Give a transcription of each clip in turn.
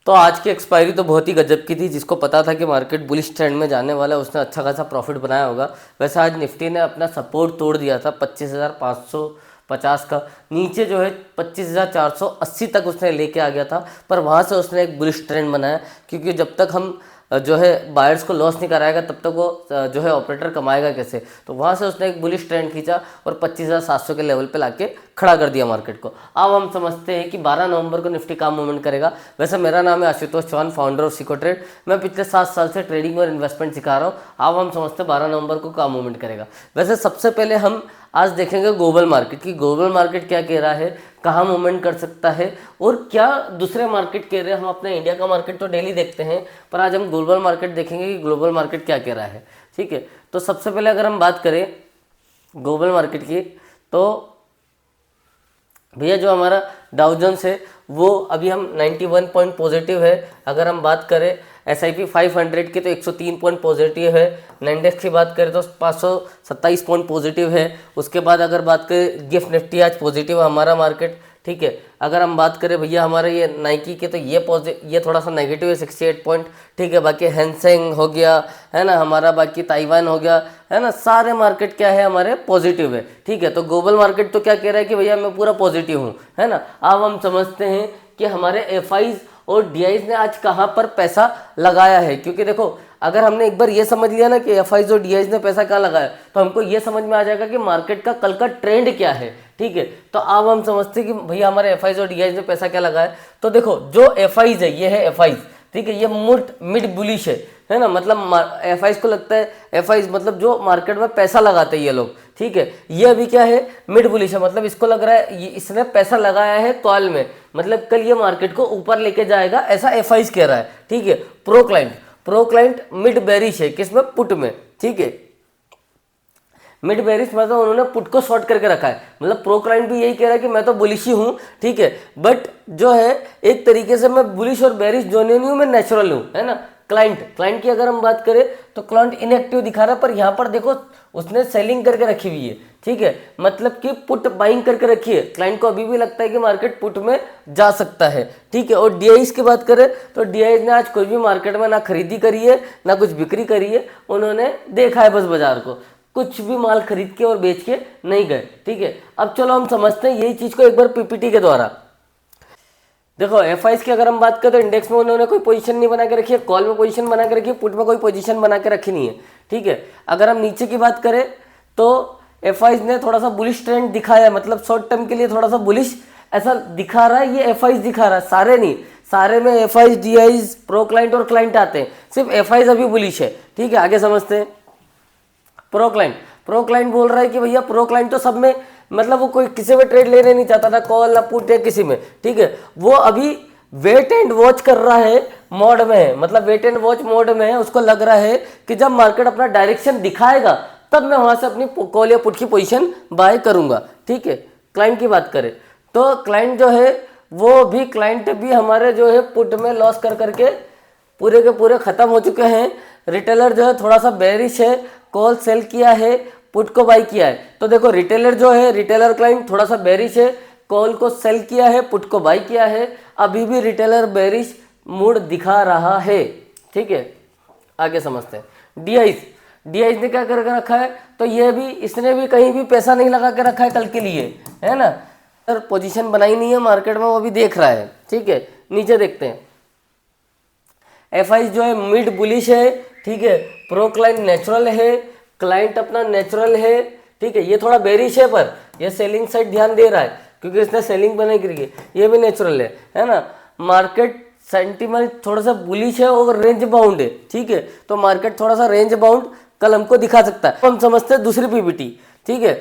तो आज की एक्सपायरी तो बहुत ही गजब की थी। जिसको पता था कि मार्केट बुलिश ट्रेंड में जाने वाला है उसने अच्छा खासा प्रॉफिट बनाया होगा। वैसे आज निफ्टी ने अपना सपोर्ट तोड़ दिया था 25,550 का। नीचे जो है 25,480 तक उसने लेके आ गया था, पर वहाँ से उसने एक बुलिश ट्रेंड बनाया, क्योंकि जब तक हम जो है बायर्स को लॉस नहीं कराएगा तब तक वो जो है ऑपरेटर कमाएगा कैसे। तो वहाँ से उसने एक बुलिश ट्रेंड खींचा और 25,700 के लेवल पे लाके खड़ा कर दिया मार्केट को। अब हम समझते हैं कि 12 नवंबर को निफ्टी का मूवमेंट करेगा। वैसे मेरा नाम है आशुतोष चौहान, फाउंडर ऑफ सिको ट्रेड। मैं पिछले 7 साल से ट्रेडिंग और इन्वेस्टमेंट सिखा रहा हूँ। अब हम समझते हैं 12 नवंबर को क्या मूवमेंट करेगा। वैसे सबसे पहले हम आज देखेंगे ग्लोबल मार्केट की ग्लोबल मार्केट क्या कह रहा है, कहाँ मूवमेंट कर सकता है और क्या दूसरे मार्केट कह रहे हैं। हम अपने इंडिया का मार्केट तो डेली देखते हैं, पर आज हम ग्लोबल मार्केट देखेंगे कि ग्लोबल मार्केट क्या कह रहा है। ठीक है, तो सबसे पहले अगर हम बात करें ग्लोबल मार्केट की, तो भैया जो हमारा डाउ जोन्स है वो अभी हम 91 पॉइंट पॉजिटिव है। अगर हम बात करें S&P 500 की तो 103 पॉइंट पॉजिटिव है। इंडेक्स की बात करें तो 527 पॉइंट पॉजिटिव है। उसके बाद अगर बात करें गिफ्ट निफ्टी आज पॉजिटिव है हमारा मार्केट। ठीक है, अगर हम बात करें भैया हमारे ये नाइकी के तो ये थोड़ा सा नेगेटिव है 68 पॉइंट। ठीक है, बाकी हैंसेंग हो गया है ना हमारा, बाकी ताइवान हो गया है ना, सारे मार्केट क्या है हमारे पॉजिटिव है। ठीक है, तो ग्लोबल मार्केट तो क्या कह रहा है कि भैया मैं पूरा पॉजिटिव हूँ, है ना। अब हम समझते हैं कि हमारे एफआईज और डीआईज ने आज कहाँ पर पैसा लगाया है, क्योंकि देखो अगर हमने एक बार ये समझ लिया ना कि एफआईज और डीआईज ने पैसा कहाँ लगाया तो हमको ये समझ में आ जाएगा कि मार्केट का कल का ट्रेंड क्या है। ठीक है, तो अब हम समझते हैं कि भैया हमारे एफआईज और डीआईज ने पैसा क्या लगाया। तो देखो जो एफआईज है ये है एफआईज, ठीक है, ये मिड बुलिश है ना, मतलब एफआईज को लगता है, एफआईज मतलब जो मार्केट में पैसा लगाते हैं ये लोग। ठीक है, ये अभी क्या है मिड बुलिश है, मतलब इसको लग रहा है इसने पैसा लगाया है कॉल में, मतलब कल ये मार्केट को ऊपर लेके जाएगा, ऐसा एफआईज कह रहा है। ठीक है, प्रो क्लाइंट मिड बेरिश है, किसमें, पुट में। ठीक है, मिड बेरिश मतलब उन्होंने पुट को शॉर्ट करके रखा है, मतलब प्रो क्लाइंट भी यही कह रहा है कि मैं तो बुलिश ही हूँ। ठीक है, बट जो है एक तरीके से मैं बुलिश और बेरिश दोनों नहीं हूँ, मैं नेचुरल हूँ, है ना। क्लाइंट की अगर हम बात करें तो क्लाइंट इनएक्टिव दिखा रहा है, पर यहाँ पर देखो उसने सेलिंग करके रखी हुई है। ठीक है, मतलब कि पुट बाइंग करके रखी है, क्लाइंट को अभी भी लगता है कि मार्केट पुट में जा सकता है। ठीक है, और डीआईज की बात करें तो डीआईज ने आज कोई भी मार्केट में ना खरीदी करी है ना कुछ बिक्री करी है, उन्होंने देखा है बस बाजार को, कुछ भी माल खरीद के और बेच के नहीं गए। ठीक है, अब चलो हम समझते हैं यही चीज को एक बार पीपीटी के द्वारा। देखो एफआईज की अगर हम बात करें तो इंडेक्स में उन्होंने कोई पोजीशन नहीं बना के रखी है, कॉल में पोजीशन बना के रखी है, पुट में कोई पोजीशन बना के रखी नहीं है। ठीक है, अगर हम नीचे की बात करें तो एफआईज ने थोड़ा सा बुलिश ट्रेंड दिखाया है, मतलब शॉर्ट टर्म के लिए थोड़ा सा बुलिश ऐसा दिखा रहा है, ये एफआईज दिखा रहा है, सारे नहीं, सारे में एफआईज डीआईज प्रो क्लाइंट और क्लाइंट आते हैं, सिर्फ एफआईज अभी बुलिश है। ठीक है, आगे समझते हैं। प्रो क्लाइंट बोल रहा है कि भैया प्रो क्लाइंट तो सब में, मतलब वो कोई किसी में ट्रेड लेने नहीं चाहता था, कॉल ना पुट या किसी में। ठीक है, वो अभी वेट एंड वॉच कर रहा है मोड में है, मतलब वेट एंड वॉच मोड में है। उसको लग रहा है कि जब मार्केट अपना डायरेक्शन दिखाएगा तब मैं वहां से अपनी कॉल या पुट की पोजीशन बाय करूंगा। ठीक है, क्लाइंट की बात करें तो क्लाइंट जो है वो भी, क्लाइंट भी हमारे जो है पुट में लॉस कर करके पूरे के पूरे खत्म हो चुके हैं। रिटेलर जो है थोड़ा सा बेरिश है, कॉल सेल किया है, पुट को बाई किया है। तो देखो रिटेलर जो है, रिटेलर क्लाइंट थोड़ा सा बेरिश है, कॉल को सेल किया है, पुट को बाई किया है, अभी भी रिटेलर बेरिश मूड दिखा रहा है। ठीक है, आगे समझते हैं। डीआईज ने क्या करके रखा है, तो ये भी, इसने भी कहीं भी पैसा नहीं लगा के रखा है कल के लिए, है ना, सर पोजीशन बनाई नहीं है मार्केट में, वो भी देख रहा है। ठीक है, नीचे देखते हैं। एफआईज जो है मिड बुलिश है। ठीक है, प्रो क्लाइंट नेचुरल है, क्लाइंट अपना नेचुरल है। ठीक है, ये थोड़ा बेरिश है पर ये सेलिंग साइड ध्यान दे रहा है क्योंकि इसने सेलिंग बनाई करी है, ये भी नेचुरल है ना। मार्केट सेंटिमेंट थोड़ा सा बुलिश है और रेंज बाउंड है। ठीक है, तो मार्केट थोड़ा सा रेंज बाउंड कल हमको दिखा सकता है। हम समझते हैं दूसरी पीपीटी। ठीक है,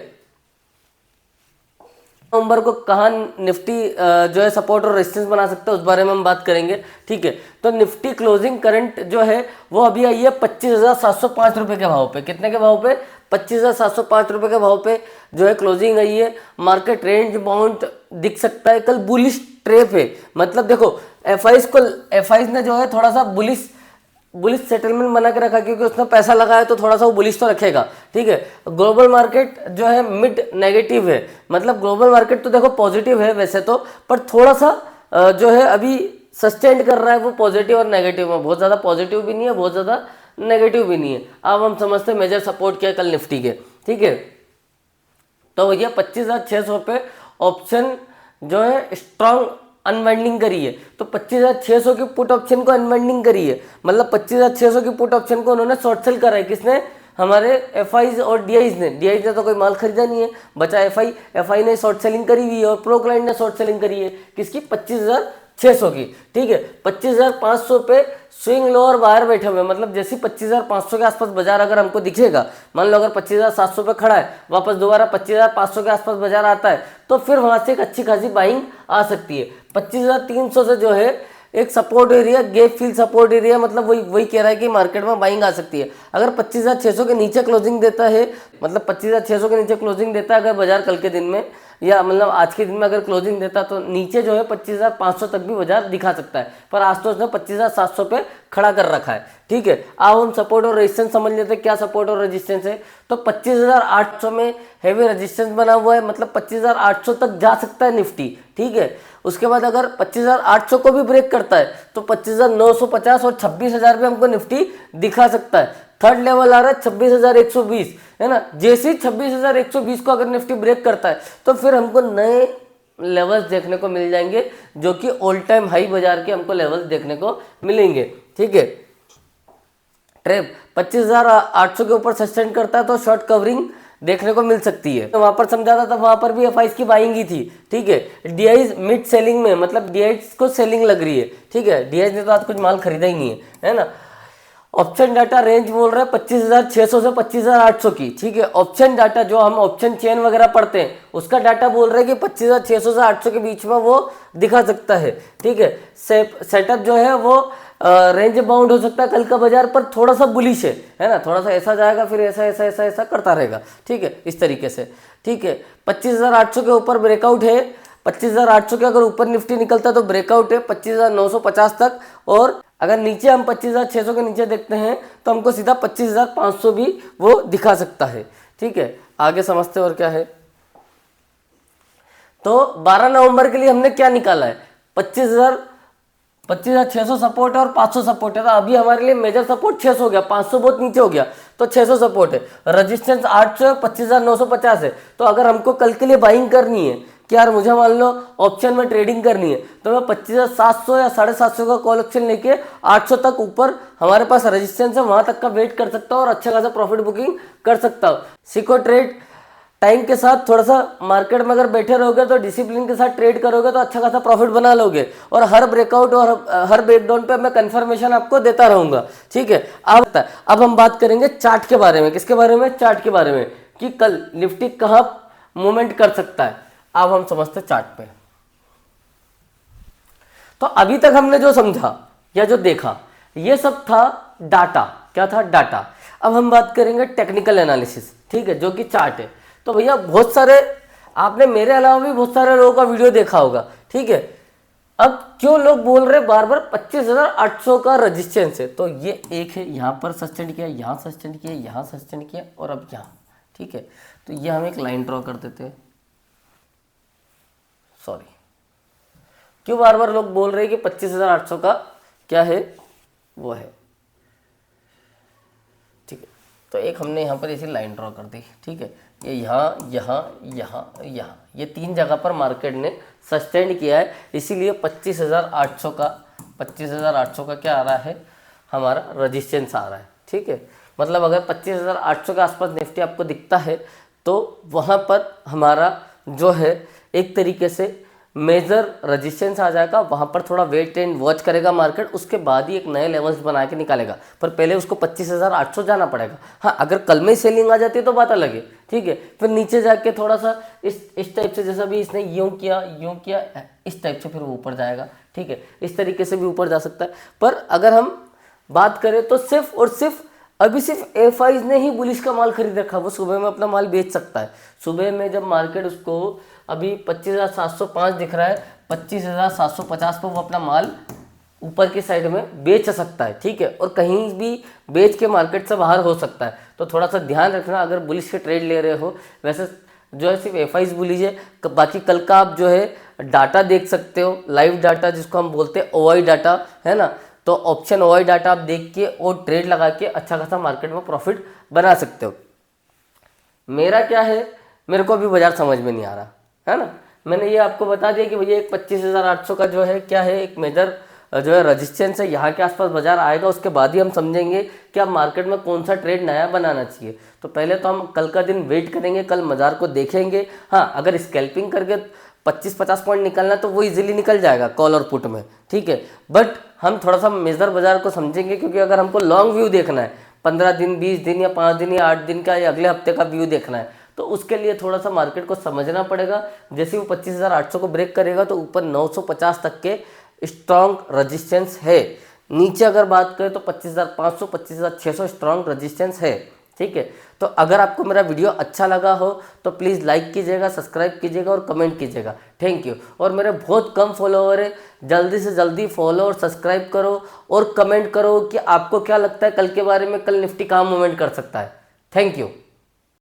नवंबर को कहाँ निफ्टी जो है सपोर्ट और रेजिस्टेंस बना सकता है उस बारे में हम बात करेंगे। ठीक है, तो निफ्टी क्लोजिंग करंट जो है वो अभी आई है 25,705 रुपए के भाव पे। कितने के भाव पे, 25,705 रुपए के भाव पे जो है क्लोजिंग आई है। मार्केट रेंज बाउंड दिख सकता है, कल बुलिश ट्रेप है, मतलब देखो एफआईज ने जो है थोड़ा सा बुलिश सेटलमेंट बना के रखा, क्योंकि उसने पैसा लगाया तो थोड़ा सा वो बुलिश तो रखेगा। ठीक है, ग्लोबल मार्केट जो है मिड नेगेटिव है, मतलब ग्लोबल मार्केट तो देखो पॉजिटिव है वैसे तो, पर थोड़ा सा जो है अभी सस्टेन कर रहा है वो पॉजिटिव और नेगेटिव में, बहुत ज़्यादा पॉजिटिव भी नहीं है, बहुत ज़्यादा नेगेटिव भी नहीं है। अब हम समझते हैं मेजर सपोर्ट क्या है कल निफ्टी के, ठीक है। तो भैया 25,600 पे ऑप्शन जो है स्ट्रॉन्ग अनवाइंडिंग करी है, तो 25,600 की पुट ऑप्शन को अनवाइंडिंग करी है, मतलब 25,600 की पुट ऑप्शन को उन्होंने शॉर्ट सेल करा है। किसने? हमारे एफआईज और डीआईज ने। डीआईज ने तो कोई माल खरीदा नहीं है, बचा एफआई। एफआई ने शॉर्ट सेलिंग करी हुई है और प्रो क्लाइंट ने शॉर्ट सेलिंग करी है किसकी? 25,600 की, ठीक है। 25,500 पे स्विंग लो और बाहर बैठे हुए, मतलब जैसे 25,500 के आसपास बाजार अगर हमको दिखेगा, मान लो अगर 25,700 पे खड़ा है, वापस दोबारा 25,500 के आसपास बाजार आता है, तो फिर वहां से एक अच्छी खासी बाइंग आ सकती है। 25,300 से जो है एक support area, gap fill support area, मतलब वही कह रहा है कि मार्केट में बाइंग आ सकती है। अगर 25,600 के नीचे क्लोजिंग देता है, मतलब 25,600 के नीचे क्लोजिंग देता है अगर बाजार कल के दिन में, या मतलब आज के दिन में अगर क्लोजिंग देता, तो नीचे जो है 25,500 तक भी बाजार दिखा सकता है, पर आज तो उसने 25,700 पे खड़ा कर रखा है, ठीक है। अब हम सपोर्ट और रेजिस्टेंस समझ लेते हैं, क्या सपोर्ट और रेजिस्टेंस है। तो 25,800 में हैवी रेजिस्टेंस बना हुआ है, मतलब 25,800 तक जा सकता है निफ्टी, ठीक है। उसके बाद अगर 25,800 को भी ब्रेक करता है तो 25,950 और 26,000 पे हमको निफ्टी दिखा सकता है। थर्ड लेवल आ रहा है 26,120, है ना। जैसे ही 26,120 को अगर निफ्टी ब्रेक करता है तो फिर हमको नए लेवल्स देखने को मिल जाएंगे, जो कि ऑल टाइम हाई बाजार के हमको लेवल्स देखने को मिलेंगे, ठीक है। ट्रेप 25,800 के ऊपर सस्टेन करता है तो शॉर्ट कवरिंग देखने को मिल सकती है। तो वहां पर समझा था, तब वहां पर भी एफआईज की बाइंग ही थी, ठीक है। डीआईज मिड सेलिंग में, मतलब डीआईज को सेलिंग लग रही है, ठीक है। डीआईज ने तो आज कुछ माल खरीदा ही नहीं है ना। ऑप्शन डाटा रेंज बोल रहा है 25,600 से 25,800 की, ठीक है। ऑप्शन डाटा जो हम ऑप्शन चेन वगैरह पढ़ते हैं उसका डाटा बोल रहा है कि 25,600 से 800 के बीच में वो दिखा सकता है, ठीक है। सेटअप जो है वो रेंज बाउंड हो सकता है कल का बाजार, पर थोड़ा सा बुलिश है ना, थोड़ा सा ऐसा जाएगा फिर ऐसा ऐसा ऐसा ऐसा करता रहेगा, ठीक है, इस तरीके से, ठीक है। 25,800 के ऊपर ब्रेकआउट है, 25,800 के अगर ऊपर निफ्टी निकलता है तो ब्रेकआउट है 25,950 तक, और अगर नीचे हम 25,600 के नीचे देखते हैं तो हमको सीधा 25,500 भी वो दिखा सकता है, ठीक है। आगे समझते हैं और क्या है। तो 12 नवंबर के लिए हमने क्या निकाला है? 25,600 सपोर्ट है और 500 सपोर्ट है। तो अभी हमारे लिए मेजर सपोर्ट 600 हो गया, 500 बहुत नीचे हो गया, तो 600 सपोर्ट है। रेजिस्टेंस 800 है, 25,950 है। तो अगर हमको कल के लिए बाइंग करनी है कि यार मुझे मान लो ऑप्शन में ट्रेडिंग करनी है, तो मैं 25,700 या 750 का कॉल ऑप्शन लेके 800 तक ऊपर हमारे पास रेजिस्टेंस है, वहां तक का वेट कर सकता हूँ और अच्छा खासा प्रॉफिट बुकिंग कर सकता हूँ। सीखो ट्रेड, टाइम के साथ थोड़ा सा मार्केट में अगर बैठे रहोगे तो डिसिप्लिन के साथ ट्रेड करोगे तो अच्छा खासा प्रॉफिट बना लोगे, और हर ब्रेकआउट और हर ब्रेकडाउन पे मैं कंफर्मेशन आपको देता रहूंगा, ठीक है। अब हम बात करेंगे चार्ट के बारे में। किसके बारे में? चार्ट के बारे में, कि कल निफ्टी कहाँ मूवमेंट कर सकता है। अब हम समझते चार्ट पे। तो अभी तक हमने जो समझा या जो देखा ये सब था डाटा। क्या था? डाटा। अब हम बात करेंगे टेक्निकल एनालिसिस, ठीक है, जो कि चार्ट है। तो भैया बहुत सारे, आपने मेरे अलावा भी बहुत सारे लोगों का वीडियो देखा होगा, ठीक है। अब क्यों लोग बोल रहे बार बार 25,800 का रेजिस्टेंस है? तो ये एक है, यहाँ पर सस्टेन किया, यहाँ सस्टेन किया, यहाँ सस्टेन किया, और अब यहाँ, ठीक है। तो ये हम एक लाइन ड्रॉ कर देते हैं। सॉरी, क्यों बार बार लोग बोल रहे हैं कि 25,800 का क्या है वो है, ठीक है। तो एक हमने यहाँ पर ऐसी लाइन ड्रॉ कर दी, ठीक है। ये यहाँ यहाँ यहाँ यहाँ, ये 3 जगह पर मार्केट ने सस्टेन किया है, इसीलिए 25,800 का 25,800 का क्या आ रहा है? हमारा रेजिस्टेंस आ रहा है, ठीक है। मतलब अगर 25,800 के आसपास निफ्टी आपको दिखता है तो वहाँ पर हमारा जो है एक तरीके से मेजर रेजिस्टेंस आ जाएगा, वहाँ पर थोड़ा वेट एंड वॉच करेगा मार्केट, उसके बाद ही एक नए लेवल्स बना के निकालेगा, पर पहले उसको 25,800 जाना पड़ेगा। हाँ, अगर कल में ही सेलिंग आ जाती है तो बात अलग है, ठीक है। फिर नीचे जाके थोड़ा सा इस टाइप से, जैसा भी इसने यूँ किया, इस टाइप से फिर वो ऊपर जाएगा, ठीक है। इस तरीके से भी ऊपर जा सकता है। पर अगर हम बात करें तो सिर्फ और सिर्फ अभी सिर्फ एफआईज ने ही बुलिश का माल खरीद रखा, वो सुबह में अपना माल बेच सकता है। सुबह में जब मार्केट उसको अभी 25,705 दिख रहा है, 25,750 पर वो अपना माल ऊपर की साइड में बेच सकता है, ठीक है। और कहीं भी बेच के मार्केट से बाहर हो सकता है, तो थोड़ा सा ध्यान रखना अगर बुलिश के ट्रेड ले रहे हो। वैसे जो है सिर्फ एफआईज बुलिश है, बाकी कल का आप जो है डाटा देख सकते हो, लाइव डाटा जिसको हम बोलते हैं ओआई डाटा, है ना। तो ऑप्शन ओआई डाटा आप देख के और ट्रेड लगा के अच्छा खासा मार्केट में प्रॉफिट बना सकते हो। मेरा क्या है, मेरे को अभी बाजार समझ में नहीं आ रहा, है ना। मैंने ये आपको बता दिया कि भैया एक 25,800 का जो है क्या है, एक मेजर जो है रजिस्टेंस है, यहाँ के आसपास बाजार आएगा, उसके बाद ही हम समझेंगे कि आप मार्केट में कौन सा ट्रेड नया बनाना चाहिए। तो पहले तो हम कल का दिन वेट करेंगे, कल बाजार को देखेंगे। हाँ, अगर स्कैल्पिंग करके 25-50 पॉइंट निकलना तो वो इजीली निकल जाएगा कॉल और पुट में, ठीक है। बट हम थोड़ा सा मेजर बाजार को समझेंगे, क्योंकि अगर हमको लॉन्ग व्यू देखना है, 15 दिन 20 दिन या 5 दिन या 8 दिन का या अगले हफ्ते का व्यू देखना है, तो उसके लिए थोड़ा सा मार्केट को समझना पड़ेगा। जैसे वो 25,800 को ब्रेक करेगा तो ऊपर 950 तक के स्ट्रॉन्ग रजिस्टेंस है। नीचे अगर बात करें तो 25,500 25,600 स्ट्रॉन्ग रजिस्टेंस है, ठीक है। तो अगर आपको मेरा वीडियो अच्छा लगा हो तो प्लीज़ लाइक कीजिएगा, सब्सक्राइब कीजिएगा और कमेंट कीजिएगा। Thank you. और मेरे बहुत कम फॉलोअर है, जल्दी से जल्दी फॉलो और सब्सक्राइब करो और कमेंट करो कि आपको क्या लगता है कल के बारे में, कल निफ्टी कहाँ मूवमेंट कर सकता है। Thank you.